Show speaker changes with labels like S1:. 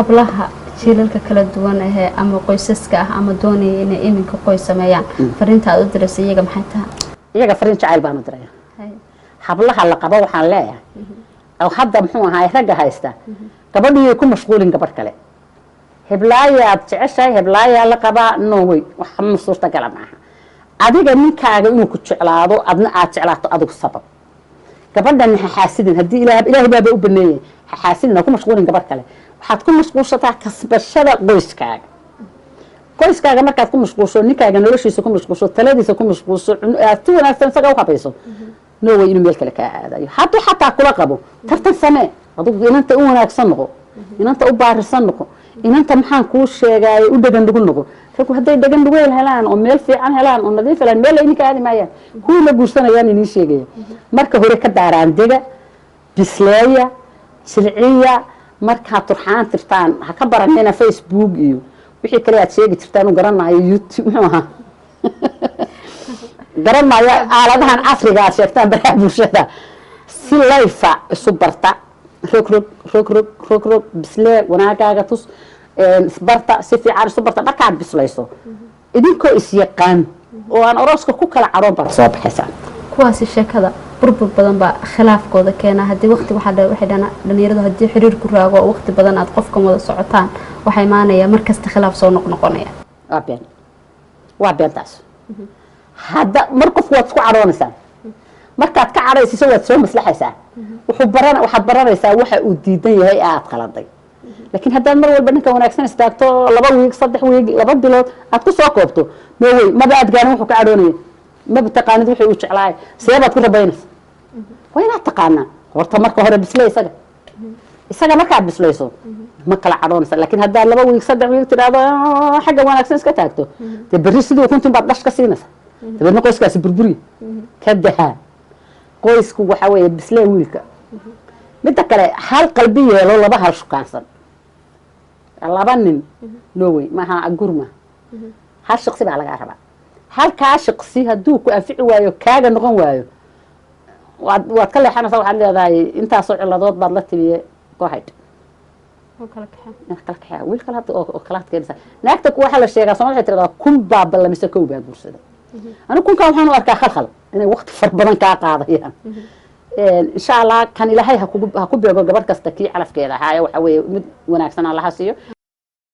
S1: hablaha jiilalka kala duwan ee ama qoysaska ah ama doonaya inay iminka qoys sameeyaan fariinta aad u diraysa iyaga maxay tahay
S2: iyaga fariin jacayl baan u diraya hablaha la qabo waxaan leeyahay oo hadda muxuu ahaa ragga haysta gabadhii ku mashquulin gabadh kale heblaaya jeceshay heblaaya la qaba no way wax ma suurtagal maaha adiga ninkaaga inuu ku jeclaado adna aad jeclaato adigu sabab gabadhan xaasidin hadii ilaahay baa u baneeyay xaasidina ku mashquulin gabadh kale waxaad ku mashquulsataa kasbashada qoyskaaga markaad ku mashquulsho ninkaaga noloshiisa ku mashquulsho taladiisa ku mashquulsho aad si wanaagsan isaga u habayso no way inuu meel kale ka aadayo hadduu xataa kula qabo tartan samee adigu inanta u wanaagsan noqo inanta u baarisan noqo inanta maxaan kuu sheegay u dhagan dhugu noqo raggu hadday dhagan dhugu helaan oo meel fiican helaan oo nadiif helaan meel ay ninka aadi maayaan kuwii la guursanayaan inii sheegaya marka hore ka daaraan dega bisleeya silciya markaad turxaan tirtaan ha ka baranina Facebook iyo wixii kale aad sheegi jirtaan u garanayo YouTube muxuu ahaa garanayo aaladahan casriga aad sheegtaan baraha bulshada si layfa isu barta rog bislee wanaagaaga tus isbarta si fiican isu barta markaad bislayso idinkoo is yaqaan oo aan orooska ku kala caroon baad soo baxaysaan
S1: kuwaasi sheekada burbur badan baa khilaafkooda keena haddii waqti waxay dhalinyaradu haddii xiriir ku raago waqti badan aad qofka wada socotaan waxay imaanaya markasta khilaaf soo noqnoqonaya
S2: waa beentaas hadda mar qof waad isku caroonaysaa markaad ka caraysiiso waad soo maslaxaysaa waxaad baranaysaa waxa uu diidan yahay aad qaladay laakiin haddaad mar walba ninka wanaagsan istaagto 2 wiig 3 wiig 2 bilood aad ku soo koobto way maba aad gaarin wuxuu ka caroonaya ma btaqaanid wixii uu jeclaay seebaad ku rabaynaysaa wayna taqaana horta marka hore bislay isaga markaad bislayso ma kala caroonaysaa laakiin haddaad 2 wiig 3 wiig tiraado xagga wanaagsan iska taagto de berri sidoo kuntin baad dhash ka siinaysaa dabadna qoyskaasi burburi ka daha qoysku waxa weeye bislay wiilka midda kale hal qalbi yeelo laba hal shukaansan laba nin no way maaha agurma hal shakhsi baa laga rabaa halkaa shakhsi hadduu ku anfici waayo kaaga noqon waayo waad ka leexanaysaa waxaad leedahay intaasoo ciladood baad la timiye gohayd kala kaxaa wiil kale hadda oo kala hadkeenaysaa naagta waxaa la sheegaa Soomaaliya waxay tiraahdaa kun baa ballamise kow baa guursaday anigu kunkaa waxaan u arkaa khalkhal inay waqti far badan kaa qaadayaan insha Allah kan ilaahay ha ku beego gabadh kasta kii calafkeeda ahaa waxa weeye mid wanaagsan Allah ha siiyo